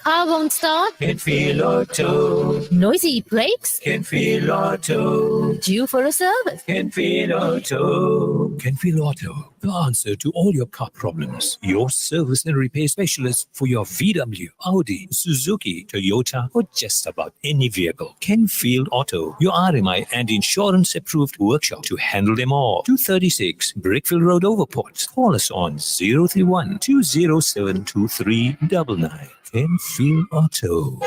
Car won't start? Can feel auto. Noisy brakes? Can feel auto. Due for a service? Can feel auto. Can feel auto. The answer to all your car problems. Your service and repair specialist for your VW, Audi, Suzuki, Toyota, or just about any vehicle. Kenfield Auto, your RMI and insurance approved workshop to handle them all. 236 Brickfield Road, Overport. Call us on 031 207 2399. Kenfield Auto.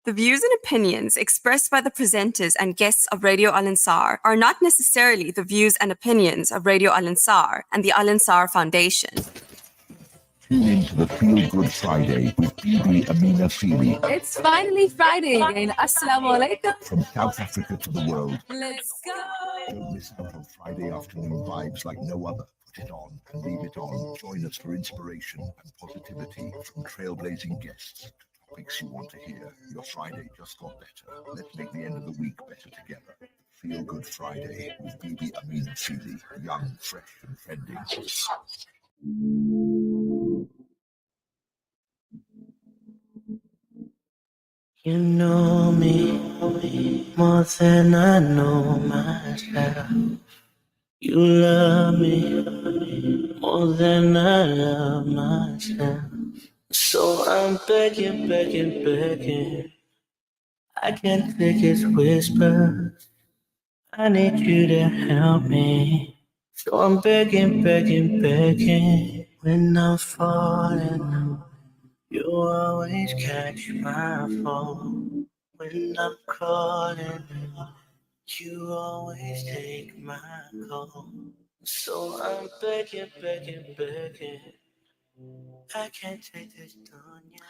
The views and opinions expressed by the presenters and guests of Radio Al Ansar are not necessarily the views and opinions of Radio Al Ansar and the Al Ansar Foundation. Tune into the Feel Good Friday with Bibi Amina Phili. It's finally Friday again. Assalamu alaikum. From South Africa to the world. Let's go. Don't miss out on Friday afternoon vibes like no other. Put it on and leave it on. Join us for inspiration and positivity from trailblazing guests. Topics you want to hear. Your Friday just got better. Let's make the end of the week better together. Feel Good Friday with Bibi Amina Phili. Young, fresh and trending. You know me more than I know myself. You love me more than I love myself. So I'm begging, begging, begging. I can't take his whispers. I need you to help me. So I'm begging, begging, begging. When I'm falling, you always catch my phone. When I'm calling, you always take my call. So I'm begging, begging, begging. I can't take this down yet.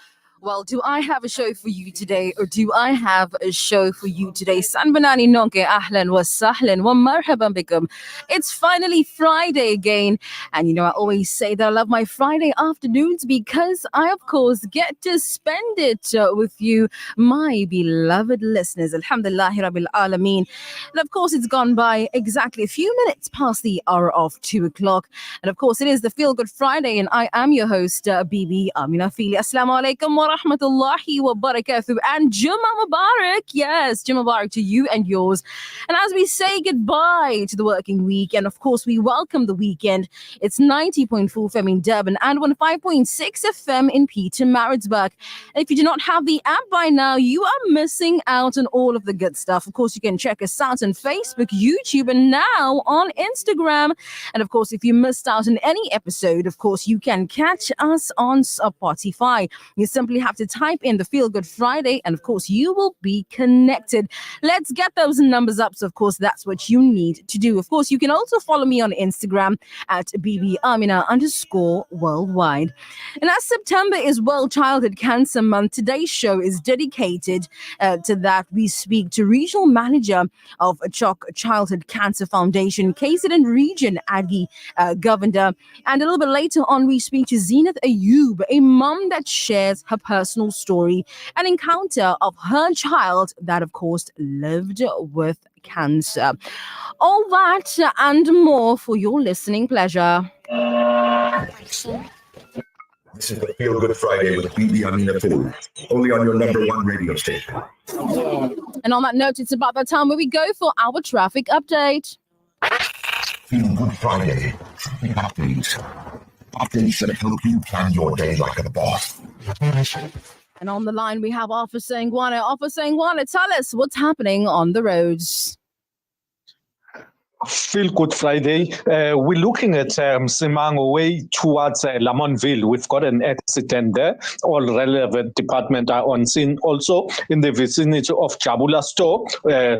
Well, do I have a show for you today, or do I have a show for you today? Sanbanani nonke ahlan wa sahlan wa marhaban bikum. It's finally Friday again, and you know I always say that I love my Friday afternoons because I, of course, get to spend it with you, my beloved listeners. Alhamdulillahi Rabbil Alameen. And of course, it's gone by exactly a few minutes past the hour of 2 o'clock, and of course, it is the Feel Good Friday, and I am your host, Bibi Amina Phili. Assalamu alaikum wa rahmatullahi wa barakatuh, and Jummah Mubarak. Yes, Jummah Mubarak to you and yours. And as we say goodbye to the working week, and of course we welcome the weekend, it's 90.4 FM in Durban and 105.6 FM in Pietermaritzburg. And if you do not have the app by now, you are missing out on all of the good stuff. Of course, you can check us out on Facebook, YouTube, and now on Instagram. And of course, if you missed out on any episode, of course, you can catch us on Spotify. You simply have to type in the Feel Good Friday, and of course you will be connected. Let's get those numbers up. So of course that's what you need to do. Of course you can also follow me on Instagram at Bibi Amina _worldwide. And as September is World Childhood Cancer Month, today's show is dedicated to that. We speak to Regional Manager of CHOC Childhood Cancer Foundation, KZN Region, Agie Govender. And a little bit later on, we speak to Zenith Ayub, a mom that shares her personal story, an encounter of her child that, of course, lived with cancer. All that and more for your listening pleasure. This is the Feel Good Friday with Bibi Amina Phili. Only on your #1 radio station. And on that note, it's about that time where we go for our traffic update. Feel Good Friday. Traffic updates. Updates that help you plan your day like a boss. And on the line, we have Officer Ngwane. Officer Ngwane, tell us what's happening on the roads. Feel Good Friday. We're looking at Simango way towards Lamontville. We've got an accident there. All relevant departments are on scene. Also in the vicinity of Jabula Store,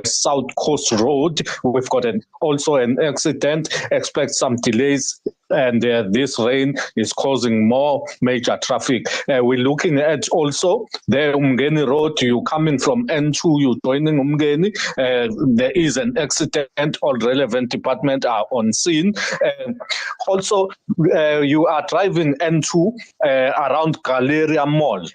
South Coast Road, we've got also an accident. Expect some delays, and this rain is causing more major traffic. We're looking at also the Umgeni Road. You coming from N2, you joining Umgeni. There is an accident. All relevant department are on scene. Also, you are driving N2 around Galleria Mall.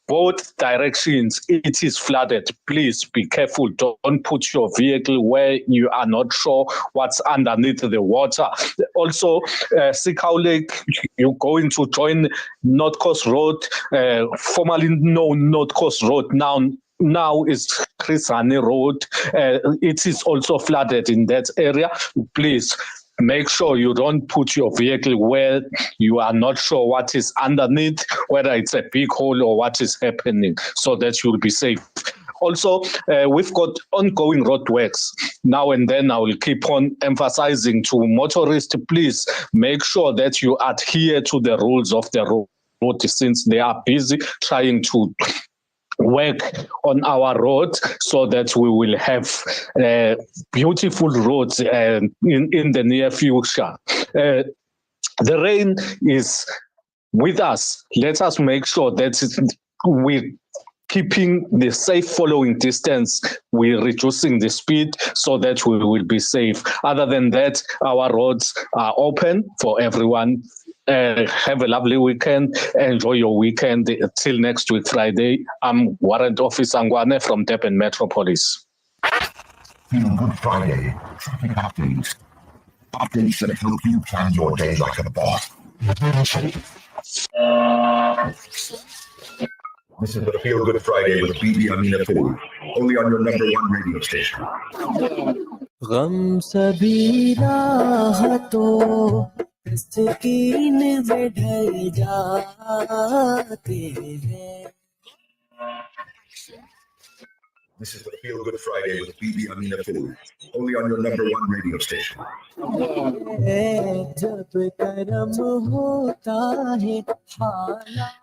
both directions, it is flooded. Please be careful. Don't put your vehicle where you are not sure what's underneath the water. Also, Sikau Lake, you're going to join North Coast Road, formerly known North Coast Road, now is Chrisani Road. It is also flooded in that area. Please make sure you don't put your vehicle where you are not sure what is underneath, whether it's a big hole or what is happening, so that you'll be safe. Also, we've got ongoing roadworks. Now and then I will keep on emphasizing to motorists, please make sure that you adhere to the rules of the road, since they are busy trying to work on our road so that we will have beautiful roads in the near future. The rain is with us. Let us make sure that we're keeping the safe following distance, we're reducing the speed so that we will be safe. Other than that, our roads are open for everyone. Have a lovely weekend. Enjoy your weekend. Till next week, Friday. I'm Warrant Officer Ngwane from Durban Metropolis. Feel Good Friday. Traffic updates. Updates that help you plan your day like a boss. This is the Feel Good Friday with Bibi Amina Phili, only on your #1 radio station. गम सभी राहतों सकीन में ढल जाते हैं. This is the Feel Good Friday with Bibi Amina Phili, only on your #1 radio station.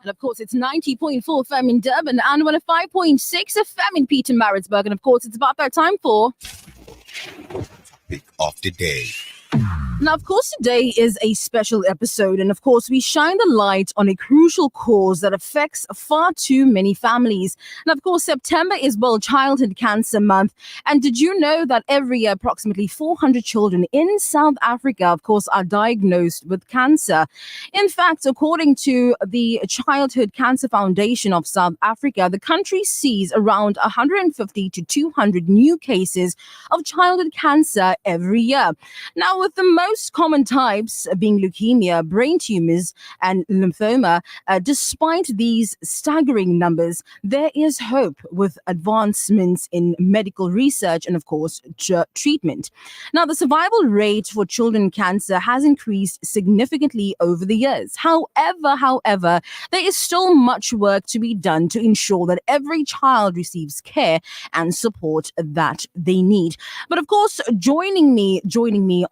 And of course, it's 90.4 FM in Durban and 105.6 FM in Pietermaritzburg. And of course, it's about that time for Topic of the day. Now, of course, today is a special episode, and of course, we shine the light on a crucial cause that affects far too many families. And of course, September is World Childhood Cancer Month. And did you know that every year, approximately 400 children in South Africa, of course, are diagnosed with cancer? In fact, according to the Childhood Cancer Foundation of South Africa, the country sees around 150 to 200 new cases of childhood cancer every year. Now, with the most common types being leukemia, brain tumors, and lymphoma, despite these staggering numbers, there is hope with advancements in medical research and, of course, treatment. Now, the survival rate for children cancer has increased significantly over the years. However, there is still much work to be done to ensure that every child receives care and support that they need. But of course, joining me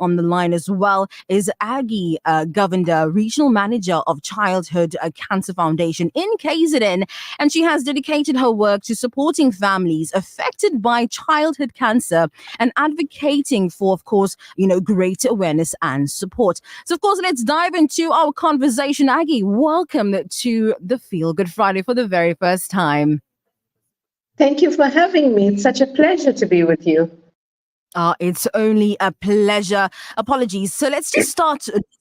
on the line as well is Agie Govender, Regional Manager of Childhood Cancer Foundation in KZN, and she has dedicated her work to supporting families affected by childhood cancer and advocating for, of course, greater awareness and support. So, of course, let's dive into our conversation. Agie, welcome to the Feel Good Friday for the very first time. Thank you for having me. It's such a pleasure to be with you. It's only a pleasure. Apologies. So let's just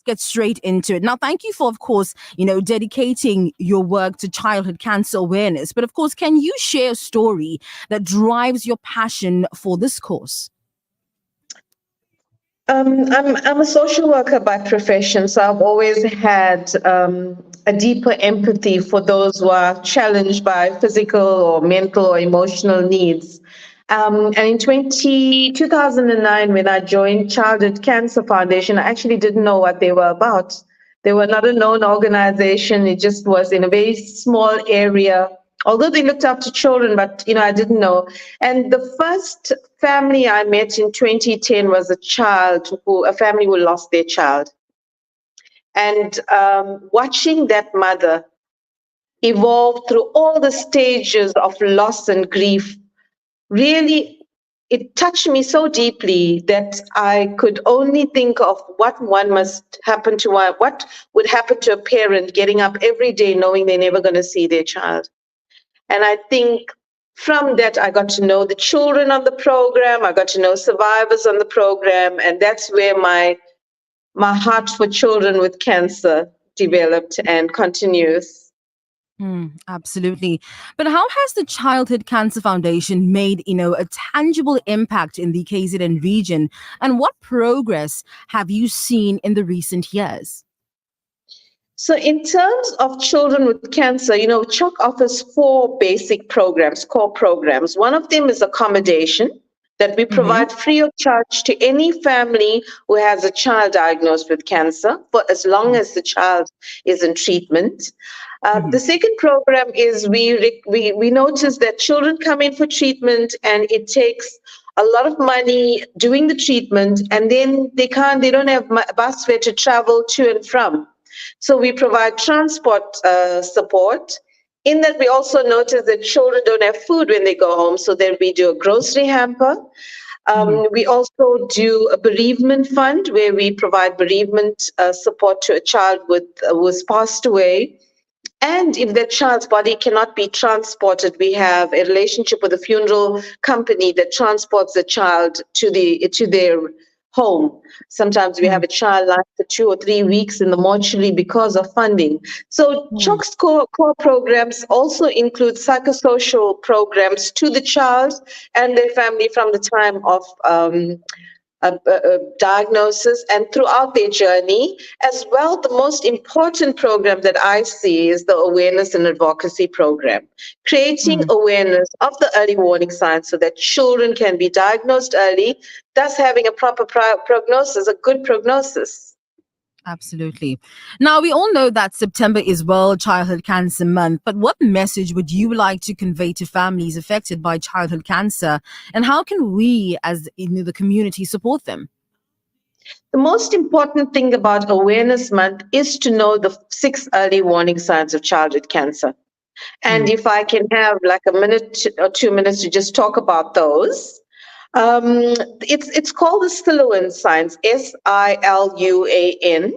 get straight into it. Now, thank you for, of course, dedicating your work to childhood cancer awareness. But of course, can you share a story that drives your passion for this cause? I'm a social worker by profession, so I've always had a deeper empathy for those who are challenged by physical or mental or emotional needs. And in 2009, when I joined Childhood Cancer Foundation, I actually didn't know what they were about. They were not a known organization. It just was in a very small area, although they looked after children, but, I didn't know. And the first family I met in 2010 was a family who lost their child. And watching that mother evolve through all the stages of loss and grief, really, it touched me so deeply that I could only think of what would happen to a parent getting up every day knowing they're never going to see their child. And I think from that, I got to know the children on the program. I got to know survivors on the program. And that's where my heart for children with cancer developed and continues. Absolutely. But how has the Childhood Cancer Foundation made, a tangible impact in the KZN region? And what progress have you seen in the recent years? So in terms of children with cancer, CHOC offers 4 basic programs, core programs. One of them is accommodation that we provide free of charge to any family who has a child diagnosed with cancer for as long as the child is in treatment. The second program is we notice that children come in for treatment and it takes a lot of money doing the treatment, and then they don't have bus fare to travel to and from. So we provide transport support. In that, we also notice that children don't have food when they go home, so then we do a grocery hamper. We also do a bereavement fund where we provide bereavement support to a child who has passed away. And if that child's body cannot be transported, we have a relationship with a funeral company that transports the child to their home. Sometimes we have a child lying for 2 or 3 weeks in the mortuary because of funding. So CHOC's core programs also include psychosocial programs to the child and their family from the time of diagnosis and throughout their journey. As well, the most important program that I see is the awareness and advocacy program, creating awareness of the early warning signs so that children can be diagnosed early, thus having a proper prognosis, a good prognosis. Absolutely. Now, we all know that September is World Childhood Cancer Month, but what message would you like to convey to families affected by childhood cancer? And how can we, as the community, support them? The most important thing about Awareness Month is to know the 6 early warning signs of childhood cancer. And if I can have like a minute or 2 minutes to just talk about those. It's called the Siluan signs, SILUAN.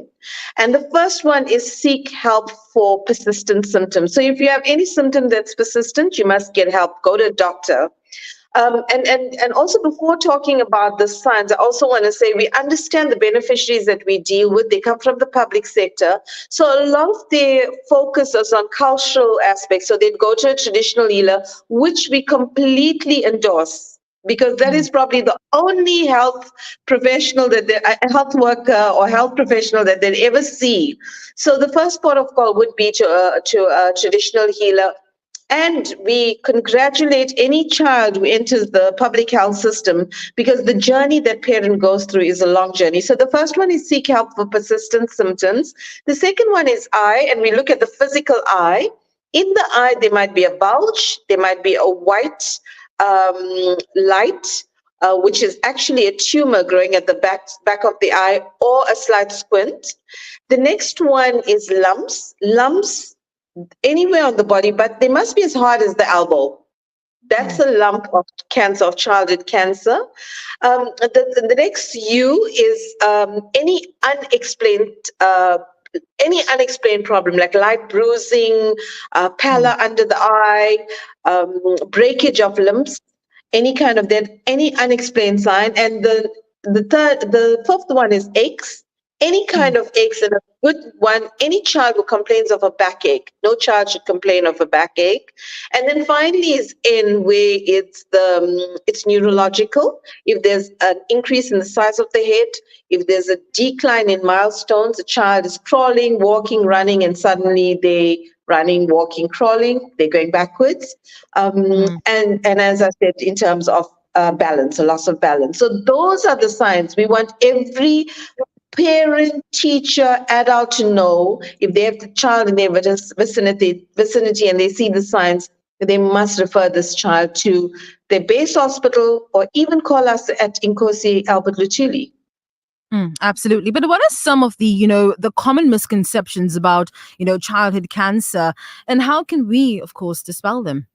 And the first one is seek help for persistent symptoms. So if you have any symptom that's persistent, you must get help, go to a doctor. And also before talking about the signs, I also want to say we understand the beneficiaries that we deal with. They come from the public sector. So a lot of their focus is on cultural aspects. So they'd go to a traditional healer, which we completely endorse, because that is probably the only health professional a health worker or health professional that they'll ever see. So the first port of call would be to a traditional healer. And we congratulate any child who enters the public health system, because the journey that parent goes through is a long journey. So the first one is seek help for persistent symptoms. The second one is eye, and we look at the physical eye. In the eye, there might be a bulge, there might be a white light, which is actually a tumor growing at the back of the eye, or a slight squint. The next one is lumps anywhere on the body, but they must be as hard as the elbow. That's a lump of cancer, of childhood cancer. The next U is any unexplained problem, like light bruising, pallor under the eye, breakage of limbs, any kind of that, any unexplained sign. And the fifth one is aches. Any kind of aches, and a good one, any child who complains of a backache. No child should complain of a backache. And then finally is N, where it's neurological. If there's an increase in the size of the head, if there's a decline in milestones, a child is crawling, walking, running, and suddenly they running, walking, crawling, they're going backwards. And as I said, in terms of balance, a loss of balance. So those are the signs. We want every parent, teacher, adult to know if they have the child in their vicinity and they see the signs, they must refer this child to their base hospital or even call us at Inkosi Albert Luchili. Absolutely. But what are some of the common misconceptions about, childhood cancer, and how can we, of course, dispel them?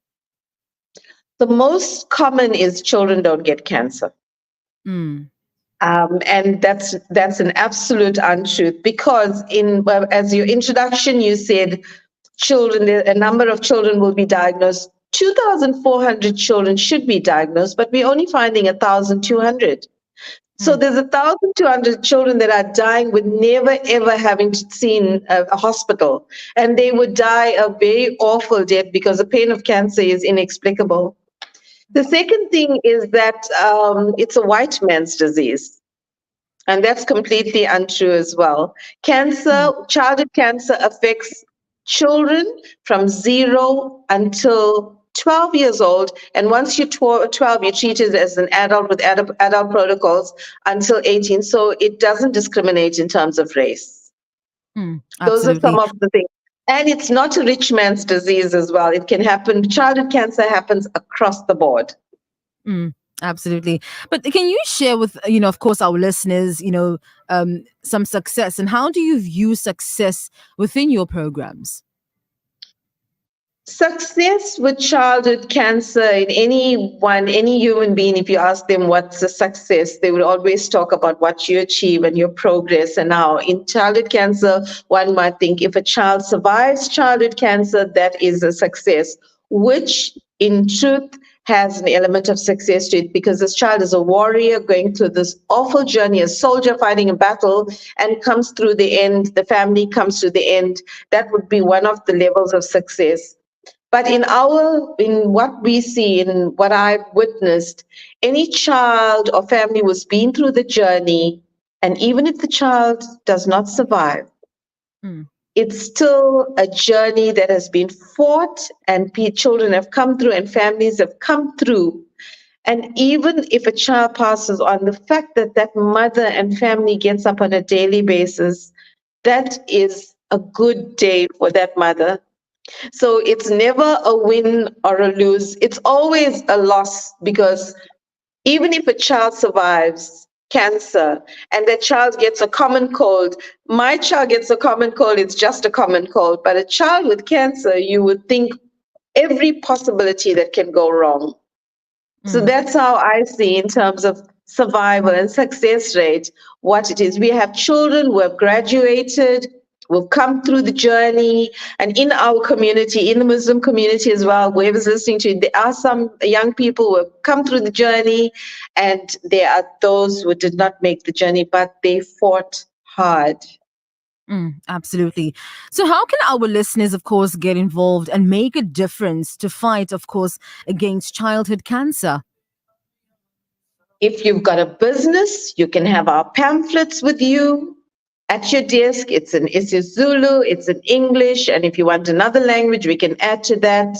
The most common is children don't get cancer. And that's an absolute untruth, because as your introduction, you said a number of children will be diagnosed. 2,400 children should be diagnosed, but we're only finding 1,200. So there's 1,200 children that are dying with never ever having seen a hospital, and they would die a very awful death because the pain of cancer is inexplicable. The second thing is that it's a white man's disease. And that's completely untrue as well. Cancer, childhood cancer affects children from 0 until 12 years old. And once you're 12, you're treated as an adult with adult protocols until 18. So it doesn't discriminate in terms of race. Those are some of the things. And it's not a rich man's disease as well. It can happen. Childhood cancer happens across the board. Absolutely. But can you share with, of course, our listeners, some success, and how do you view success within your programs? Success with childhood cancer in any human being, if you ask them what's a success, they will always talk about what you achieve and your progress. And now in childhood cancer, one might think if a child survives childhood cancer, that is a success, which in truth has an element of success to it, because this child is a warrior going through this awful journey, a soldier fighting a battle, and comes through the end. The family comes to the end. That would be one of the levels of success. But in what we see, in what I've witnessed, any child or family who's been through the journey, and even if the child does not survive, it's still a journey that has been fought, and children have come through and families have come through. And even if a child passes on, the fact that that mother and family gets up on a daily basis, that is a good day for that mother. So it's never a win or a lose. It's always a loss, because even if a child survives cancer and that child gets a common cold, my child gets a common cold, it's just a common cold. But a child with cancer, you would think every possibility that can go wrong. So that's how I see in terms of survival and success rate, what it is. We have children who have graduated, who have come through the journey, and in our community, in the Muslim community as well, whoever's listening to it, there are some young people who have come through the journey, and there are those who did not make the journey, but they fought hard. Absolutely. So how can our listeners, of course, get involved and make a difference to fight, of course, against childhood cancer? If you've got a business, you can have our pamphlets with you at your desk. It's in Zulu, it's in English, and if you want another language, we can add to that.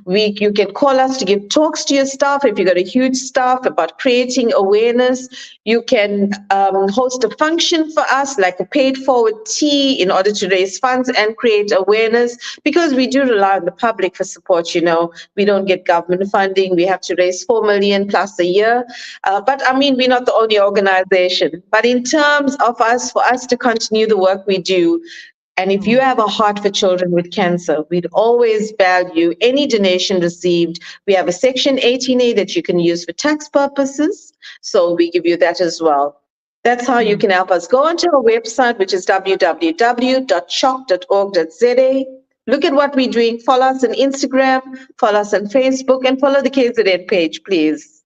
You can call us to give talks to your staff. If you've got a huge staff, about creating awareness, you can host a function for us, like a paid forward tea, in order to raise funds and create awareness, because we do rely on the public for support. We don't get government funding. We have to raise 4 million plus a year. But I mean, we're not the only organization. But in terms of for us to continue the work we do, and if you have a heart for children with cancer, we'd always value any donation received. We have a Section 18A that you can use for tax purposes, so we give you that as well. That's how you can help us. Go onto our website, which is www.choc.org.za. Look at what we're doing. Follow us on Instagram, follow us on Facebook, and follow the KZN page, please.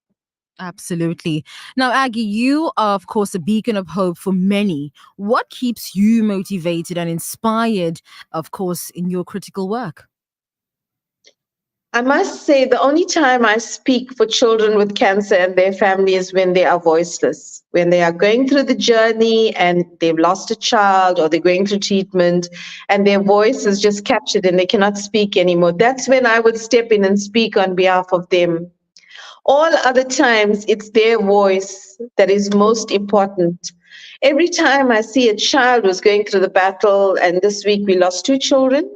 Absolutely. Now, Aggie, you are, of course, a beacon of hope for many. What keeps you motivated and inspired, of course, in your critical work? I must say, the only time I speak for children with cancer and their family is when they are voiceless, when they are going through the journey and they've lost a child, or they're going through treatment and their voice is just captured and they cannot speak anymore. That's when I would step in and speak on behalf of them. All other times, it's their voice that is most important. Every time I see a child who's going through the battle, and this week we lost 2 children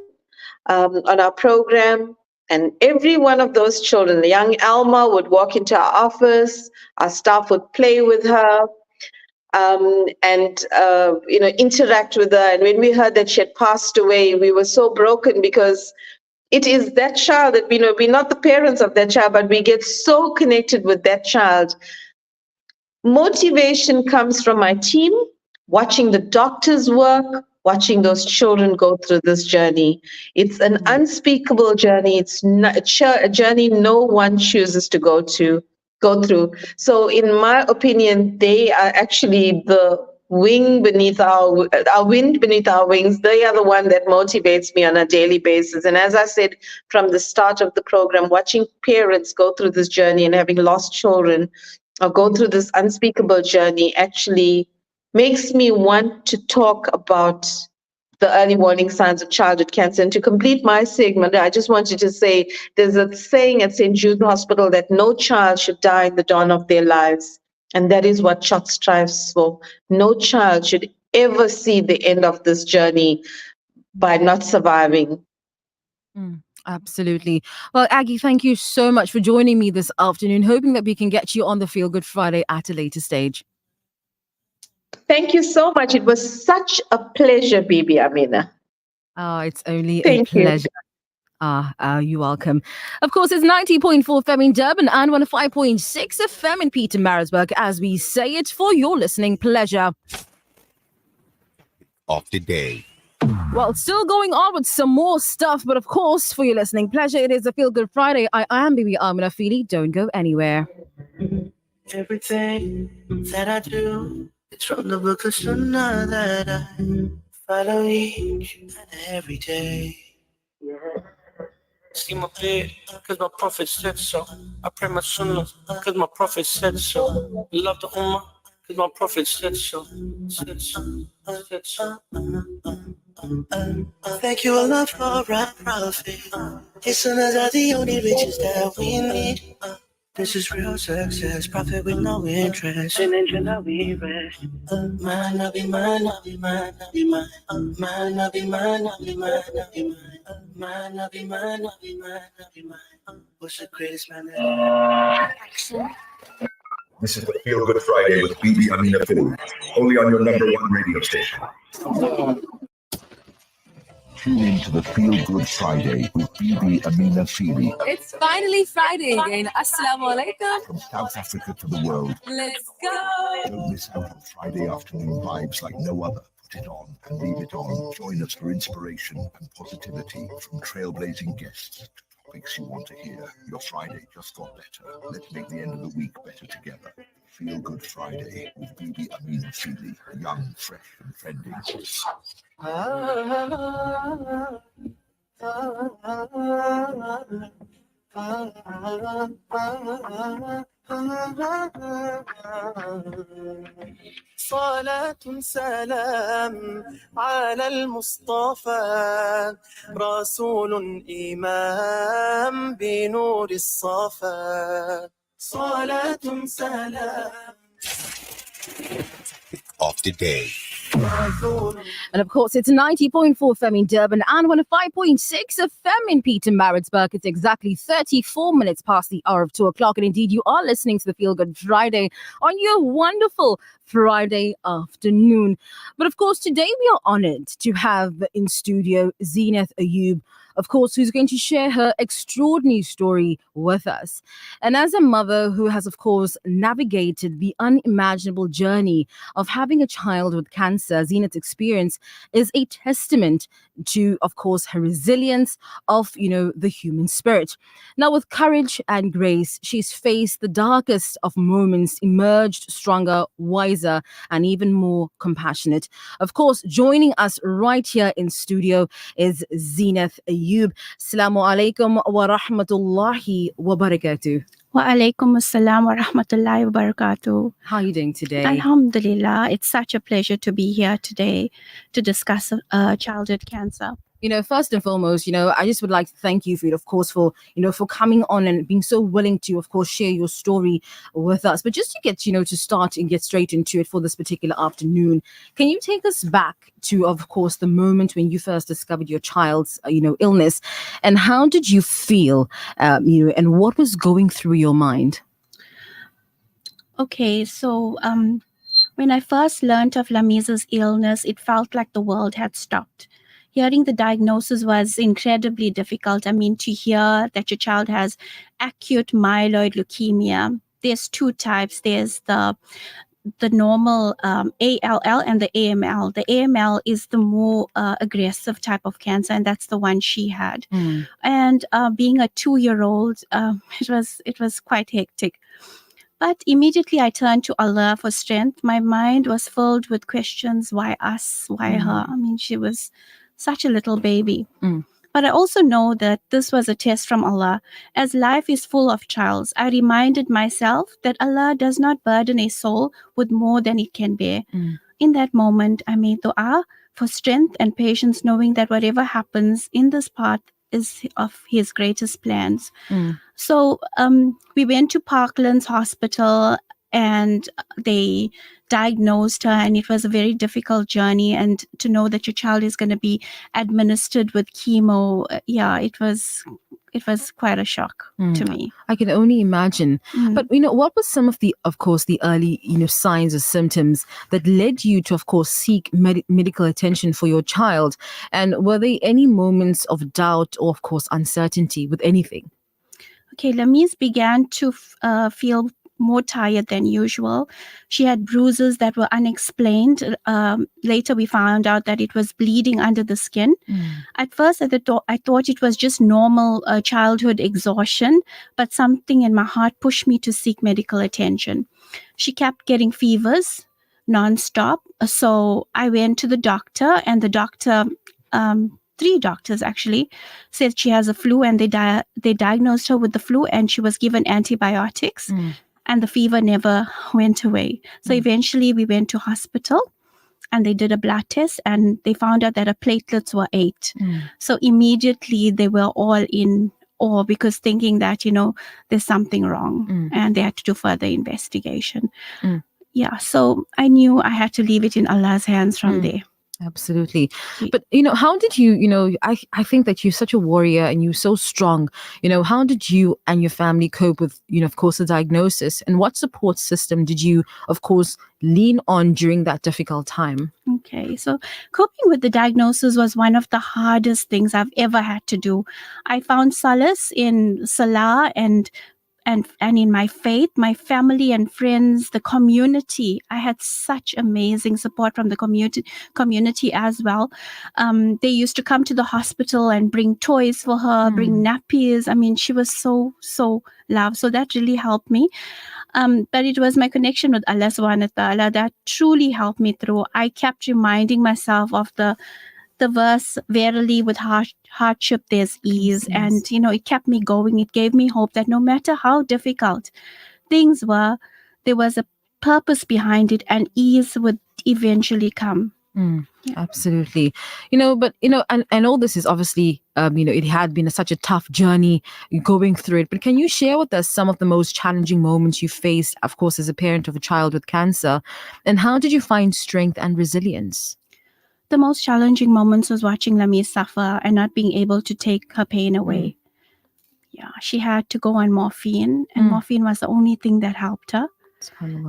on our program, and every one of those children, the young Alma would walk into our office, our staff would play with her, and interact with her. And when we heard that she had passed away, we were so broken, because it is that child that we're not the parents of that child, but we get so connected with that child. Motivation comes from my team, watching the doctors work, watching those children go through this journey. It's an unspeakable journey. It's not a journey no one chooses to go to. go through. So in my opinion, they are actually the wind beneath our wings. They are the one that motivates me on a daily basis. And as I said from the start of the program, watching parents go through this journey and having lost children or go through this unspeakable journey actually makes me want to talk about the early warning signs of childhood cancer. And to complete my segment, I just wanted to say there's a saying at St. Jude Hospital that no child should die in the dawn of their lives. And that is what CHOC strives for. No child should ever see the end of this journey by not surviving. Absolutely. Well, Aggie, thank you so much for joining me this afternoon, hoping that we can get you on the Feel Good Friday at a later stage. Thank you so much. It was such a pleasure, Bibi Amina. Oh, it's only Thank a pleasure. You're welcome. Of course, it's 90.4 FM in Durban and 105.6 FM in Pietermaritzburg as we say it for your listening pleasure. Of the day. Well, still going on with some more stuff, but of course, for your listening pleasure, it is a Feel Good Friday. I am Bibi Amina Phili. Don't go anywhere. Everything that I do, it's from the book of Sunnah that I follow each and every day. See my bed, cause my prophet said so. I pray my Sunnah, cause my prophet said so. Love the Ummah, cause my prophet said so. Said so, said so. Thank you Allah for our prophet. His Sunnahs are the only riches that we need. This is real success, profit with no interest. In Angela we rest. My Nabi, my Nabi, my Nabi, my Nabi, my Nabi, my Nabi, my Nabi, my Nabi, my Nabi, my. What's the greatest man that This is the Feel Good Friday with Bibi Amina Phili, only on your number one radio station. Tune in to the Feel Good Friday with Bibi Amina Phili. It's finally Friday again. Assalamu alaikum. From South Africa to the world. Let's go. Don't miss out on Friday afternoon vibes like no other. Put it on and leave it on. Join us for inspiration and positivity from trailblazing guests to topics you want to hear. Your Friday just got better. Let's make the end of the week better together. Feel Good Friday with Bibi Amina Phili. Young, fresh and trendy. صلاة سلام على المصطفى رسول إمام بنور الصفا صلاة سلام Of the day. And of course, it's 90.4 FM in Durban and 105.6 FM in Pietermaritzburg. It's exactly 34 minutes past the hour of 2 o'clock. And indeed, you are listening to the Feel Good Friday on your wonderful Friday afternoon. But of course, today we are honored to have in studio Zineth Ayub, of course, who's going to share her extraordinary story with us. And as a mother who has, of course, navigated the unimaginable journey of having a child with cancer, Zineth's experience is a testament to, of course, her resilience of, the human spirit. Now, with courage and grace, she's faced the darkest of moments, emerged stronger, wiser, and even more compassionate. Of course, joining us right here in studio is Zineth Ayub. Assalamu alaikum wa rahmatullahi wa barakatuh. Wa alaikum assalam wa rahmatullahi wa barakatuh. How are you doing today? Alhamdulillah, it's such a pleasure to be here today to discuss childhood cancer. First and foremost, I just would like to thank you for, of course, for coming on and being so willing to, of course, share your story with us. But just to get, to start and get straight into it for this particular afternoon, can you take us back to, of course, the moment when you first discovered your child's, illness, and how did you feel, and what was going through your mind? Okay, so when I first learned of Lamiza's illness, it felt like the world had stopped. Hearing the diagnosis was incredibly difficult. I mean, to hear that your child has acute myeloid leukemia. There's two types. There's the normal ALL and the AML. The AML is the more aggressive type of cancer, and that's the one she had. And being a 2-year-old, it was quite hectic. But immediately I turned to Allah for strength. My mind was filled with questions. Why us? Why her? I mean, she was such a little baby. But I also know that this was a test from Allah. As life is full of trials, I reminded myself that Allah does not burden a soul with more than it can bear. In that moment, I made dua for strength and patience, knowing that whatever happens in this path is of His greatest plans. So we went to Parklands Hospital and they diagnosed her, and it was a very difficult journey. And to know that your child is going to be administered with chemo, it was quite a shock to me. I can only imagine. But, what was some of the early, signs or symptoms that led you to, of course, seek medical attention for your child? And were there any moments of doubt or, of course, uncertainty with anything? Okay, Lamise began to feel more tired than usual. She had bruises that were unexplained. Later, we found out that it was bleeding under the skin. At first, I thought it was just normal childhood exhaustion, but something in my heart pushed me to seek medical attention. She kept getting fevers non-stop. So I went to the doctor, and the doctor, 3 doctors actually, said she has a flu, and they diagnosed her with the flu, and she was given antibiotics. And the fever never went away. So eventually we went to hospital and they did a blood test and they found out that her platelets were 8. So immediately they were all in awe because thinking that, there's something wrong and they had to do further investigation. So I knew I had to leave it in Allah's hands from there. Absolutely. But, how did you, I think that you're such a warrior and you're so strong. How did you and your family cope with, of course, the diagnosis? And what support system did you, of course, lean on during that difficult time? Okay, so coping with the diagnosis was one of the hardest things I've ever had to do. I found solace in Salah and in my faith, my family and friends, the community. I had such amazing support from the community as well. They used to come to the hospital and bring toys for her, bring nappies. I mean, she was so loved. So that really helped me. But it was my connection with Allah subhanahu wa ta'ala that truly helped me through. I kept reminding myself of the verse, verily with hardship there's ease. And, it kept me going. It gave me hope that no matter how difficult things were, there was a purpose behind it and ease would eventually come. Absolutely. But, and all this is obviously, it had been such a tough journey going through it. But can you share with us some of the most challenging moments you faced, of course, as a parent of a child with cancer? And how did you find strength and resilience? The most challenging moments was watching Lamise suffer and not being able to take her pain away. She had to go on morphine, and morphine was the only thing that helped her.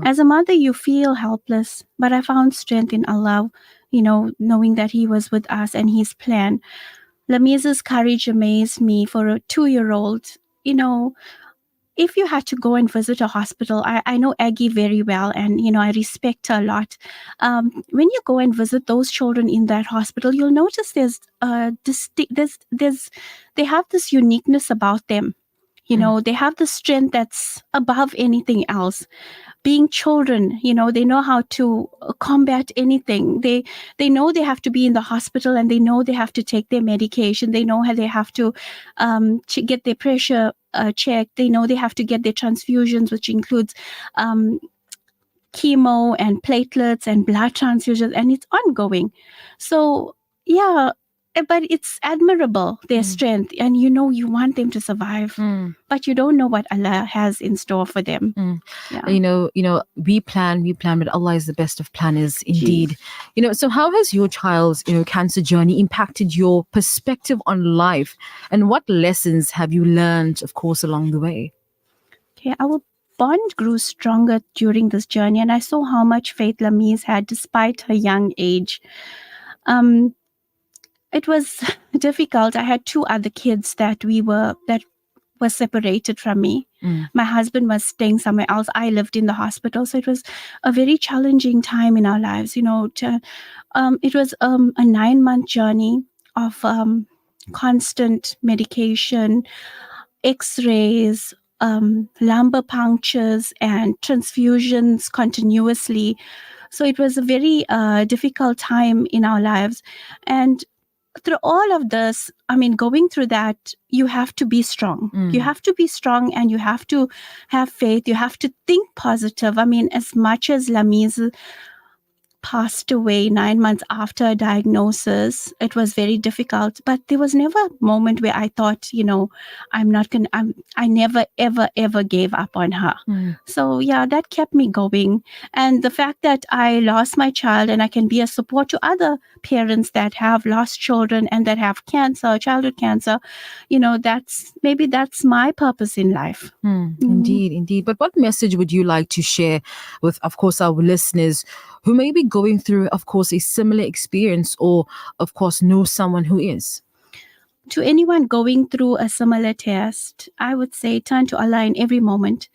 As a mother, you feel helpless, but I found strength in Allah, knowing that He was with us and His plan. Lamise's courage amazed me for a 2-year-old. If you had to go and visit a hospital, I know Aggie very well and, I respect her a lot. When you go and visit those children in that hospital, you'll notice they have this uniqueness about them. They have the strength that's above anything else. Being children, they know how to combat anything. They know they have to be in the hospital and they know they have to take their medication. They know how they have to get their pressure checked. They know they have to get their transfusions, which includes chemo and platelets and blood transfusions, and it's ongoing. So, but it's admirable, their strength, and you want them to survive, but you don't know what Allah has in store for them. We plan, but Allah is the best of planners indeed. So how has your child's cancer journey impacted your perspective on life, and what lessons have you learned, of course, along the way? Okay, our bond grew stronger during this journey, and I saw how much faith Lamise had despite her young age. It was difficult. I had 2 other kids that were separated from me. My husband was staying somewhere else. I lived in the hospital. So it was a very challenging time in our lives. It was a 9-month journey of constant medication, x-rays, lumbar punctures and transfusions continuously. So it was a very difficult time in our lives. And through all of this, going through that, you have to be strong. You have to be strong and you have to have faith. You have to think positive. As much as Lamiz passed away 9 months after a diagnosis, it was very difficult, but there was never a moment where I thought, I never ever gave up on her. So yeah, that kept me going. And the fact that I lost my child and I can be a support to other parents that have lost children and that have cancer, childhood cancer, that's my purpose in life. Indeed. But what message would you like to share with, of course, our listeners who may be going through, of course, a similar experience or, of course, know someone who is? To anyone going through a similar test, I would say turn to Allah in every moment.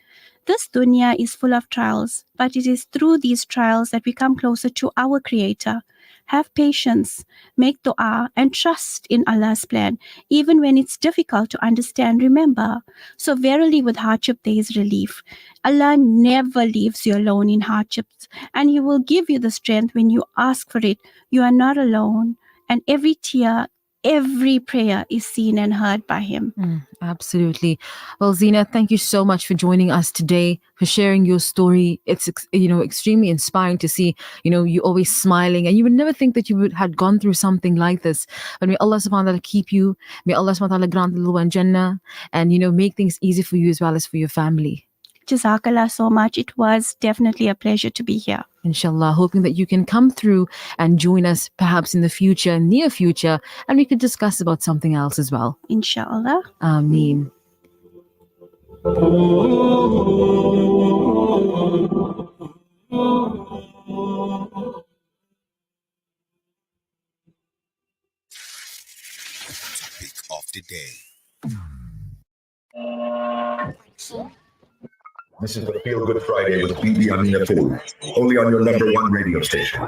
This dunya is full of trials, but it is through these trials that we come closer to our Creator. Have patience, make dua, and trust in Allah's plan, even when it's difficult to understand, remember. So verily with hardship there is relief. Allah never leaves you alone in hardships, and He will give you the strength when you ask for it. You are not alone, and every tear, every prayer is seen and heard by Him. Absolutely. Well, Zina, thank you so much for joining us today, for sharing your story. It's extremely inspiring to see you always smiling, and you would never think that you would have gone through something like this. But may Allah subhanahu wa ta'ala keep you, may Allah subhanahu wa ta'ala grant the and Jannah, and make things easy for you as well as for your family. Jazakallah so much. It was definitely a pleasure to be here. Inshallah, hoping that you can come through and join us perhaps in the future, near future, and we could discuss about something else as well. Inshallah. Ameen. Topic of the day. This is the Feel Good Friday with Bibi Amina Phili, only on your #1 radio station.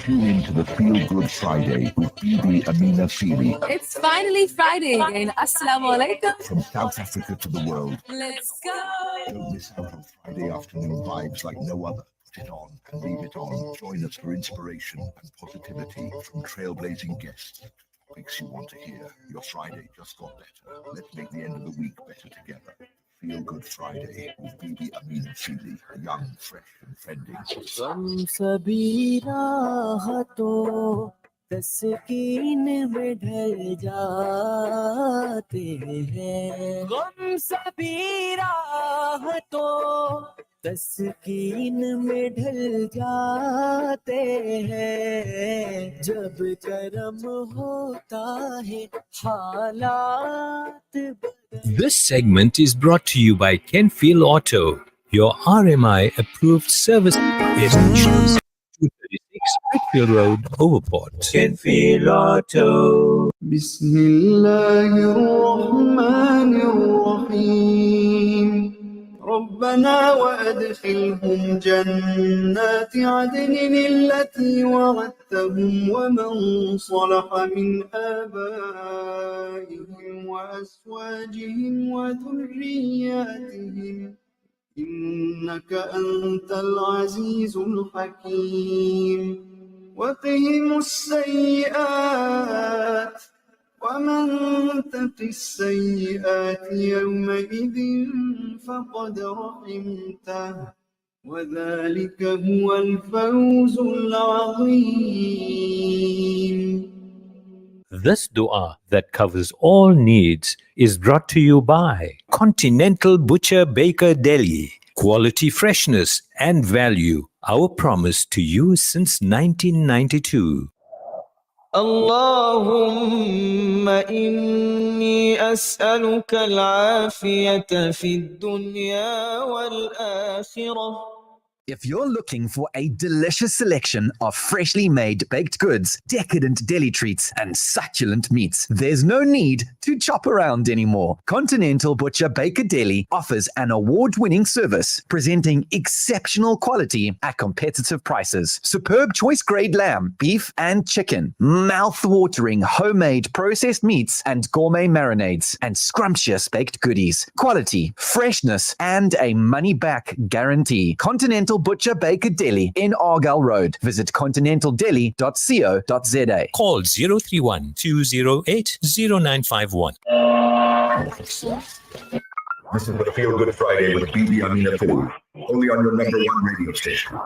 Tune in to the Feel Good Friday with Bibi Amina Phili. It's finally Friday again. Assalamu alaikum. From South Africa to the world. Let's go. Don't miss out on Friday afternoon vibes like no other. Put it on and leave it on. Join us for inspiration and positivity from trailblazing guests. Topics you want to hear. Your Friday just got better. Let's make the end of the week better together. Feel Good Friday with Bibi Amina Phili, young, fresh and trending. तस्कीन में ढल जाते हैं गम सभी राहतों तस्कीन में ढल जाते हैं जब करम होता है हालात This segment is brought to you by Kenfield Auto, your RMI approved service station. 236 Redfield Road, Overport. Kenfield Auto. بسم الله الرحمن الرحيم ربنا وأدخلهم جنات عدن التي وعدتهم ومن صلح من آبائهم وأزواجهم وذرياتهم إنك أنت العزيز الحكيم وقهم السيئات ومن تق السيئات يومئذ فقد رحمته وذلك هو الفوز العظيم. This dua that covers all needs is brought to you by Continental Butcher Baker Delhi. Quality, freshness and value, our promise to you since 1992. اللهم إني أسألك العافية في الدنيا والآخرة If you're looking for a delicious selection of freshly made baked goods, decadent deli treats, and succulent meats, there's no need to chop around anymore. Continental Butcher Baker Deli offers an award-winning service, presenting exceptional quality at competitive prices. Superb choice-grade lamb, beef, and chicken, mouth-watering homemade processed meats and gourmet marinades, and scrumptious baked goodies. Quality, freshness, and a money-back guarantee. Continental Butcher Baker Deli in Argyle Road. Visit continentaldeli.co.za. Call 031 208 0951. This is the Feel Good Friday with Bibi Amina Phili, only on your number one radio station.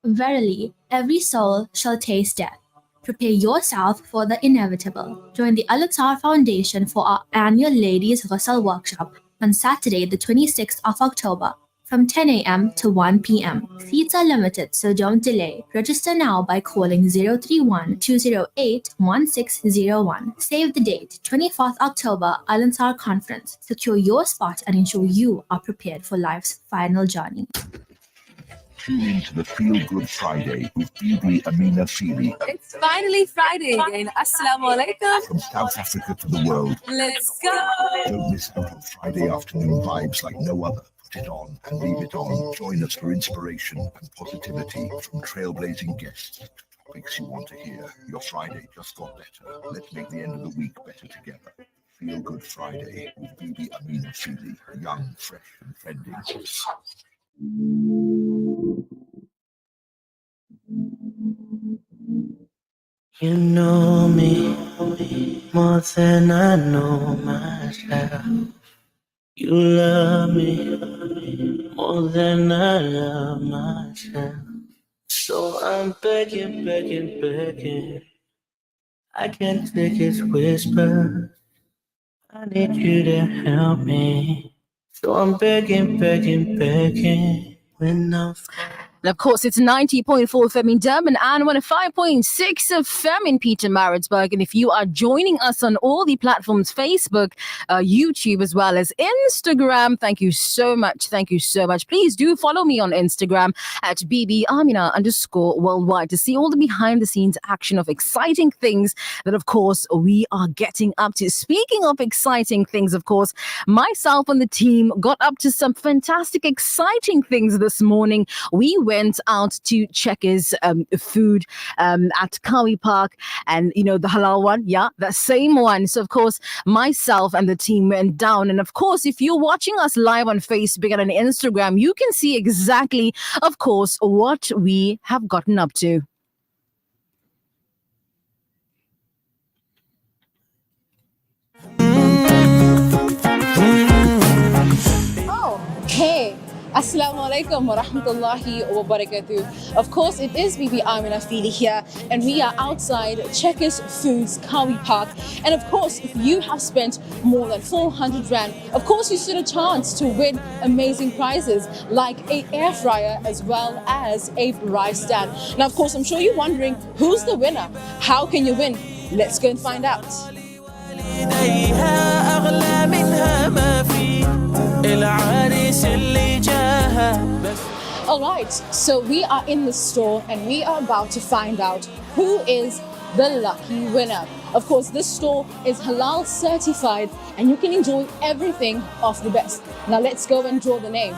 Verily, every soul shall taste death. Prepare yourself for the inevitable. Join the Al-Ansar Foundation for our annual Ladies Ghusl Workshop on Saturday, the 26th of October, from 10 a.m. to 1 p.m. Seats are limited, so don't delay. Register now by calling 031-208-1601. Save the date, 24th October, Al-Ansar Conference. Secure your spot and ensure you are prepared for life's final journey. Tune in to the Feel Good Friday with Bibi Amina Phili. It's finally Friday again. Assalamu alaikum. From South Africa to the world. Let's go. Don't miss out on Friday afternoon vibes like no other. Put it on and leave it on. Join us for inspiration and positivity from trailblazing guests to topics you want to hear. Your Friday just got better. Let's make the end of the week better together. Feel Good Friday with Bibi Amina Phili, young, fresh and trending. You know me more than I know myself. You love me more than I love myself. So I'm begging, begging, begging. I can't take his whisper. I need you to help me. So I'm begging, begging, begging. When I'm And of course, it's 90.4 FM in Durban and 105.6 FM in Pietermaritzburg. And if you are joining us on all the platforms, Facebook, YouTube, as well as Instagram, thank you so much. Thank you so much. Please do follow me on Instagram at BB_worldwide to see all the behind the scenes action of exciting things that, of course, we are getting up to. Speaking of exciting things, of course, myself and the team got up to some fantastic, exciting things this morning. We went out to Checkers food at Kawi Park, and you know, the halal one, yeah, that same one. So of course, myself and the team went down, and of course, if you're watching us live on Facebook and on Instagram, you can see exactly, of course, what we have gotten up to. Oh, hey. Assalamu alaikum wa rahmatullahi wa barakatuh. Of course, it is Bibi Amina Phili here, and we are outside Checkers Foods, Kawi Park. And of course, if you have spent more than 400 Rand, of course, you stood a chance to win amazing prizes like an air fryer as well as a rice stand. Now, of course, I'm sure you're wondering, who's the winner? How can you win? Let's go and find out. Alright, so we are in the store and we are about to find out who is the lucky winner. Of course, this store is halal certified and you can enjoy everything of the best. Now let's go and draw the name.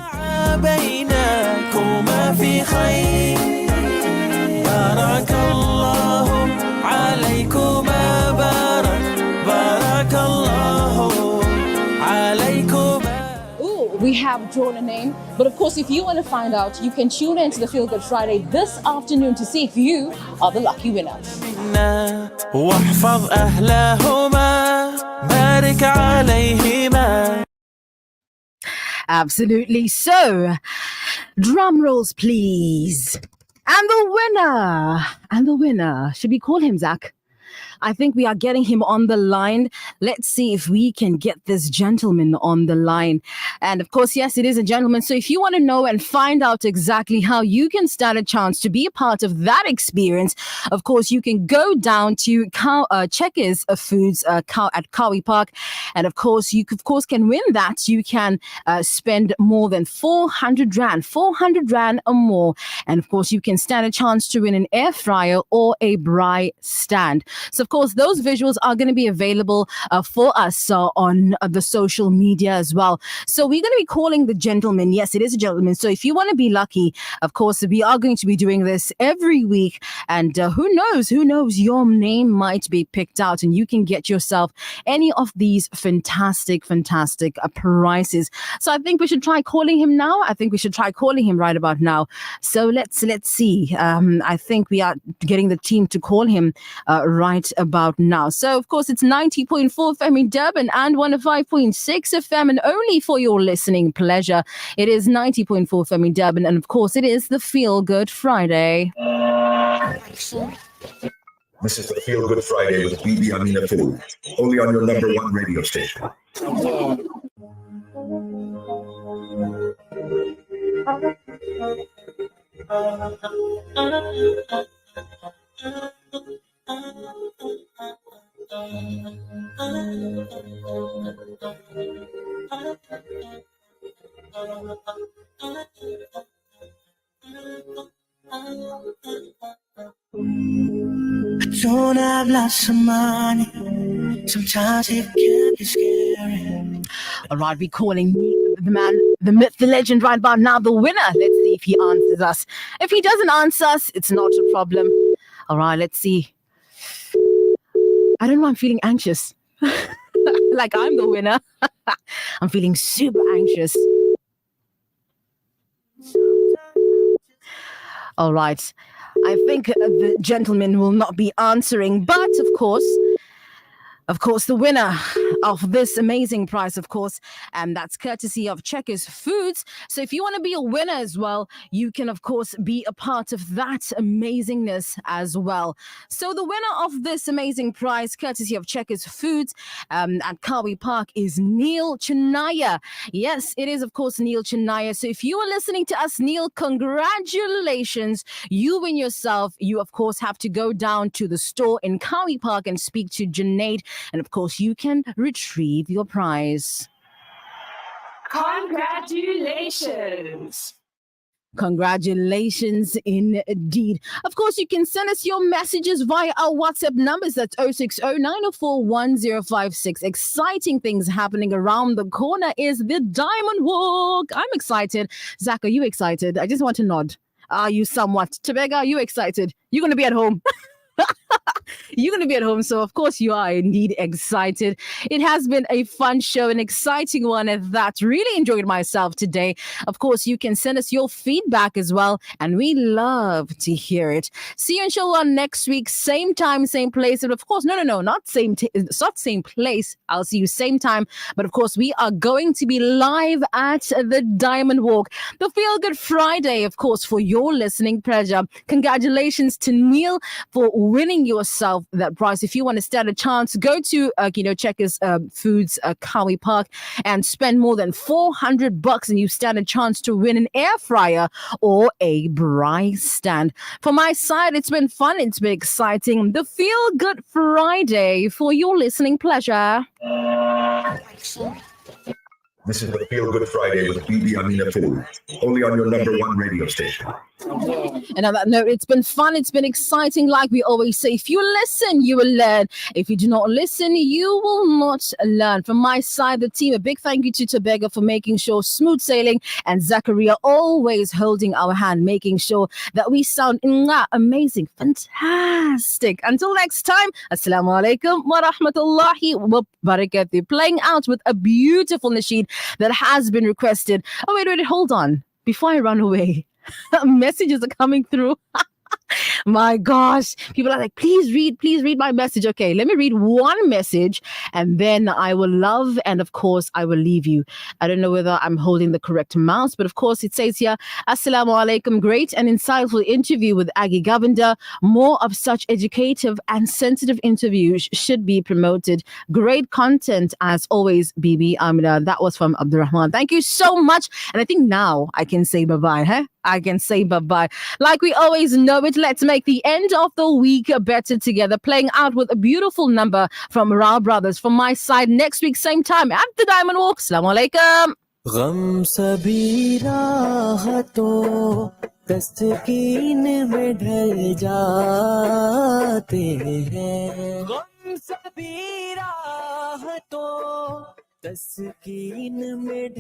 We have drawn a name, but of course, if you want to find out, you can tune in to the Feel Good Friday this afternoon to see if you are the lucky winner. Absolutely. So, drum rolls, please. And the winner, should we call him Zach? I think we are getting him on the line. Let's see if we can get this gentleman on the line. And of course, yes, it is a gentleman. So if you want to know and find out exactly how you can stand a chance to be a part of that experience, of course, you can go down to Checkers Foods at Kawi Park. And of course, you can win that. You can spend more than 400 Rand or more. And of course, you can stand a chance to win an air fryer or a braai stand. So of course, those visuals are going to be available for us on the social media as well. So we're going to be calling the gentleman. Yes, it is a gentleman. So if you want to be lucky, of course, we are going to be doing this every week. And who knows, your name might be picked out and you can get yourself any of these fantastic prizes. So I think we should try calling him now. I think we should try calling him right about now. So let's see. I think we are getting the team to call him right about now. So of course it's 90.4 FM in Durban and 105.6 FM, and only for your listening pleasure. It is 90.4 FM in Durban, and of course it is the Feel Good Friday. This is the Feel Good Friday with Bibi Amina Phili, only on your number one radio station. Don't have lots of money. Sometimes it can be scary. All right, we're calling the man, the myth, the legend right about now, the winner. Let's see if he answers us. If he doesn't answer us, it's not a problem. All right, let's see. I don't know, I'm feeling anxious. Like I'm the winner. I'm feeling super anxious. All right. I think the gentleman will not be answering, but of course, the winner of this amazing prize, of course, and that's courtesy of Checkers Foods. So if you want to be a winner as well, you can, of course, be a part of that amazingness as well. So the winner of this amazing prize, courtesy of Checkers Foods at Kawi Park, is Neil Chinaya. Yes, it is, of course, Neil Chinaya. So if you are listening to us, Neil, congratulations. You win yourself. You, of course, have to go down to the store in Kawi Park and speak to Junaid. And of course, you can retrieve your prize. Congratulations! Congratulations indeed. Of course, you can send us your messages via our WhatsApp numbers. That's 060-904-1056. Exciting things happening around the corner is the Diamond Walk. I'm excited. Zach, are you excited? I just want to nod. Are you somewhat? Tebega, are you excited? You're going to be at home. You're going to be at home, so of course you are indeed excited. It has been a fun show, an exciting one at that. Really enjoyed myself today. Of course, you can send us your feedback as well, and we love to hear it. See you inshallah next week, same time, same place. And of course, no, not same place. I'll see you same time. But of course, we are going to be live at the Diamond Walk, the Feel Good Friday, of course, for your listening pleasure. Congratulations to Neil for winning yourself that prize. If you want to stand a chance, go to Checkers Foods Kawi Park and spend more than $400 and you stand a chance to win an air fryer or a braai stand. For my side, it's been fun, it's been exciting. The Feel Good Friday for your listening pleasure. This is the Feel Good Friday with Bibi Amina Phili, only on your number one radio station. And on that note, it's been fun, it's been exciting. Like we always say, if you listen, you will learn. If you do not listen, you will not learn. From my side, the team, a big thank you to Tebega for making sure smooth sailing, and Zachariah always holding our hand, making sure that we sound amazing, fantastic. Until next time, Assalamu alaikum wa rahmatullahi wa barakatuh. Playing out with a beautiful nasheed that has been requested. Oh, wait, hold on. Before I run away, messages are coming through. My gosh. People are like, please read my message. Okay, let me read one message and then I will love and of course I will leave you. I don't know whether I'm holding the correct mouse, but of course it says here, Assalamu alaikum, great and insightful interview with Agie Govender. More of such educative and sensitive interviews should be promoted. Great content as always, Bibi Amina. That was from Abdurrahman. Thank you so much. And I think now I can say bye-bye, huh? I can say bye-bye. Like we always know it, let's make the end of the week better together. Playing out with a beautiful number from Ra Brothers. From my side, next week, same time at the Diamond Walk. Assalamu alaikum. गम सभी राहतों तस्कीन में ढल जाते हैं गम सभी राहतों तस्कीन में